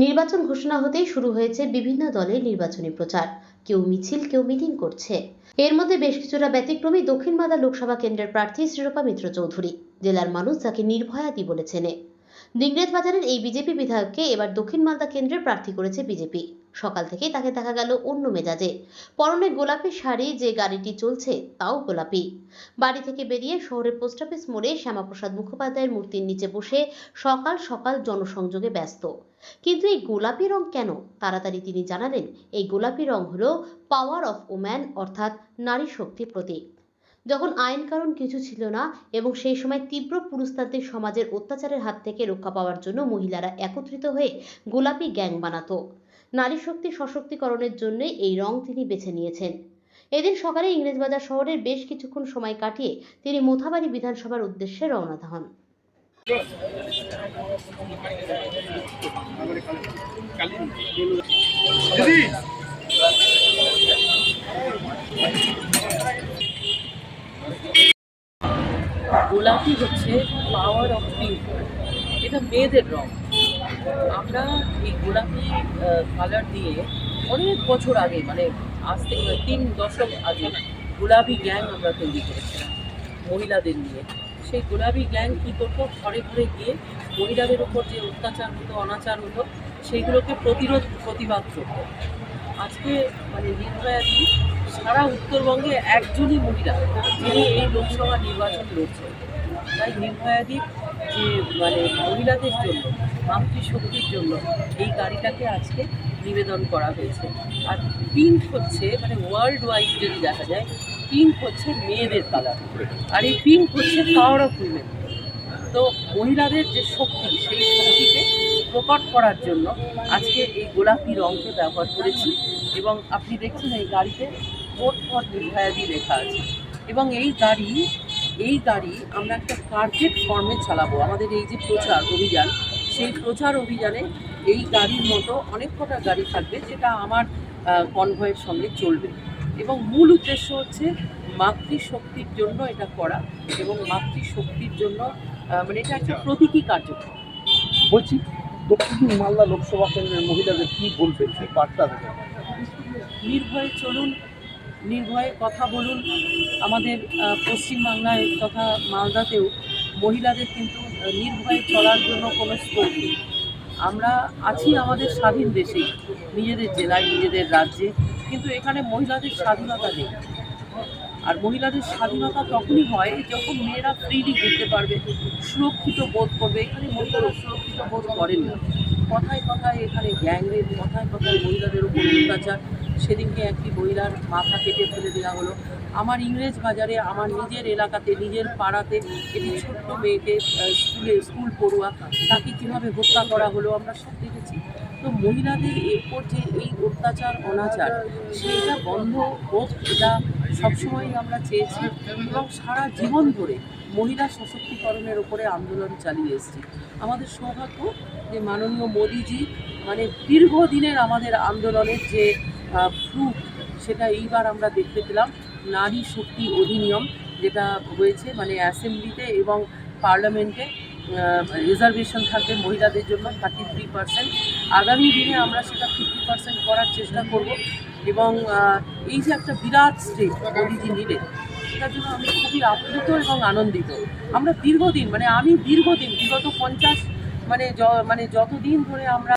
নির্বাচন ঘোষণা হতেই শুরু হয়েছে বিভিন্ন দলের নির্বাচনী প্রচার। কেউ মিছিল, কেউ মিটিং করছে। এর মধ্যে বেশ কিছুটা ব্যতিক্রমী দক্ষিণ মালদা লোকসভা কেন্দ্রের প্রার্থী শ্রীরূপা মিত্র চৌধুরী। জেলার মানুষ যাকে নির্ভয়াদি বলে চেনে। দিংরেজ বাজারের এই বিজেপি বিধায়ককে এবার দক্ষিণ মালদা কেন্দ্রের প্রার্থী করেছে বিজেপি। সকাল থেকেই তাকে দেখা গেল অন্য মেজাজে। পরনে গোলাপি শাড়ি, যে গাড়িটি চলছে তাও গোলাপি। বাড়ি থেকে বেরিয়ে শহরের পোস্ট অফিস মোড়ে শ্যামাপ্রসাদ মুখোপাধ্যায়ের মূর্তির নিচে বসে সকাল সকাল জনসংযোগে ব্যস্ত। কিন্তু এই গোলাপি রং কেন? তাড়াতাড়ি তিনি জানালেন, এই গোলাপি রং হলো পাওয়ার অফ ওম্যান, অর্থাৎ নারী শক্তির প্রতীক। যখন আইন কানুন কিছু ছিল না এবং সেই সময় তীব্র পুরুষতান্ত্রিক সমাজের অত্যাচারের হাত থেকে রক্ষা পাওয়ার জন্য মহিলারা একত্রিত হয়ে গোলাপি গ্যাং বানাতো। নারী শক্তি সশক্তিকরণের জন্য এই রং তিনি বেছে নিয়েছেন। এদিন সকালে ইংরেজবাজার শহরের বেশ কিছুক্ষণ সময় কাটিয়ে তিনি মোথাবাড়ি বিধানসভার উদ্দেশ্যে রওনা হন। গোলাপি হচ্ছে পাওয়ার অফ পিঙ্ক, এটা মেয়েদের রং। আমরা এই গোলাপি কালার দিয়ে অনেক বছর আগে, মানে আজ থেকে 3 দশক আগে গোলাপি গ্যাং আমরা তৈরি করেছিলাম মহিলাদের নিয়ে। সেই গোলাপি গ্যাং কী করতো, ঘরে ঘরে গিয়ে মহিলাদের উপর যে অত্যাচার হতো, অনাচার হতো, সেইগুলোকে প্রতিবাদ করতো। আজকে মানে নির্ভয়াদি সারা উত্তরবঙ্গে একজনই মহিলা যিনি এই লোকসভা নির্বাচন লড়ছেন। তাই নির্ভয়াদি যে মানে মহিলাদের জন্য, মাতৃশক্তির জন্য এই গাড়িটাকে আজকে নিবেদন করা হয়েছে। আর পিঙ্ক হচ্ছে মানে ওয়ার্ল্ড ওয়াইড যদি দেখা যায়, পিঙ্ক হচ্ছে মেয়েদের কালার, আর এই পিঙ্ক হচ্ছে পাওয়ার অফ উইমেন। তো মহিলাদের যে শক্তি, সেই শক্তিকে প্রকট করার জন্য আজকে এই গোলাপি রঙকে ব্যবহার করেছি। এবং আপনি দেখছেন এই গাড়িতে ভোট ফর নির্ভয়াদি লেখা আছে। এবং এই গাড়ি আমরা একটা কার্পেট ফর্মে চালাবো। আমাদের এই যে প্রচার অভিযান, সেই প্রচার অভিযানে এই গাড়ির মতো অনেক কটা গাড়ি থাকবে, যেটা আমার কনভয়ের সঙ্গে চলবে। এবং মূল উদ্দেশ্য হচ্ছে মাতৃশক্তির জন্য এটা করা, এবং মাতৃশক্তির জন্য মানে এটা একটা প্রতীকী কার্যক্রম। বলছি, দক্ষিণ মালদা লোকসভা কেন্দ্রের মহিলাদের কি বলবেন, কি বার্তা দেবেন? নির্ভয়ে চলুন, নির্ভয়ে কথা বলুন। আমাদের পশ্চিমবাংলায় তথা মালদাতেও মহিলাদের কিন্তু নির্ভয়ে চলার জন্য কোনো স্কোপ নেই। আমরা আছি আমাদের স্বাধীন দেশে, নিজেদের জেলায়, নিজেদের রাজ্যে, কিন্তু এখানে মহিলাদের স্বাধীনতা নেই। আর মহিলাদের স্বাধীনতা তখনই হয় যখন মেয়েরা ফ্রিলি ঘুরতে পারবে, সুরক্ষিত বোধ করবে। এখানে মহিলারা সুরক্ষিত বোধ করেন না। কথায় কথায় এখানে গ্যাংরেপ, কথায় কথায় মহিলাদের উপর অত্যাচার। সেদিনকে একটি মহিলার মাথা কেটে ফেলে দেওয়া হলো। আমার ইংরেজ বাজারে, আমার নিজের এলাকাতে, নিজের পাড়াতে একটি ছোট্ট মেয়েকে স্কুল পড়ুয়া, তাকে কীভাবে হত্যা করা হলো আমরা সব দেখেছি। তো মহিলাদের এরপর যে এই অত্যাচার, অনাচার, সেইটা বন্ধ হোক, এটা সবসময়ই আমরা চেয়েছি। এবং সারা জীবন ধরে মহিলা সশক্তিকরণের ওপরে আন্দোলন চালিয়ে এসেছি। আমাদের সৌভাগ্য যে মাননীয় মোদিজি মানে দীর্ঘদিনের আমাদের আন্দোলনের যে ফ্রুট, সেটা এইবার আমরা দেখতে পেলাম। নারী শক্তি অধিনিয়ম যেটা হয়েছে, মানে অ্যাসেম্বলিতে এবং পার্লামেন্টে রিজার্ভেশন থাকবে মহিলাদের জন্য 33%। আগামী দিনে আমরা সেটা 50% করার চেষ্টা করব। এবং এই যে একটা বিরাট স্টেপ মোদিজি নিলেন, সেটার জন্য আমি খুবই আপ্লুত এবং আনন্দিত। আমরা দীর্ঘদিন, মানে আমি দীর্ঘদিন, বিগত 50 মানে যতদিন ধরে আমরা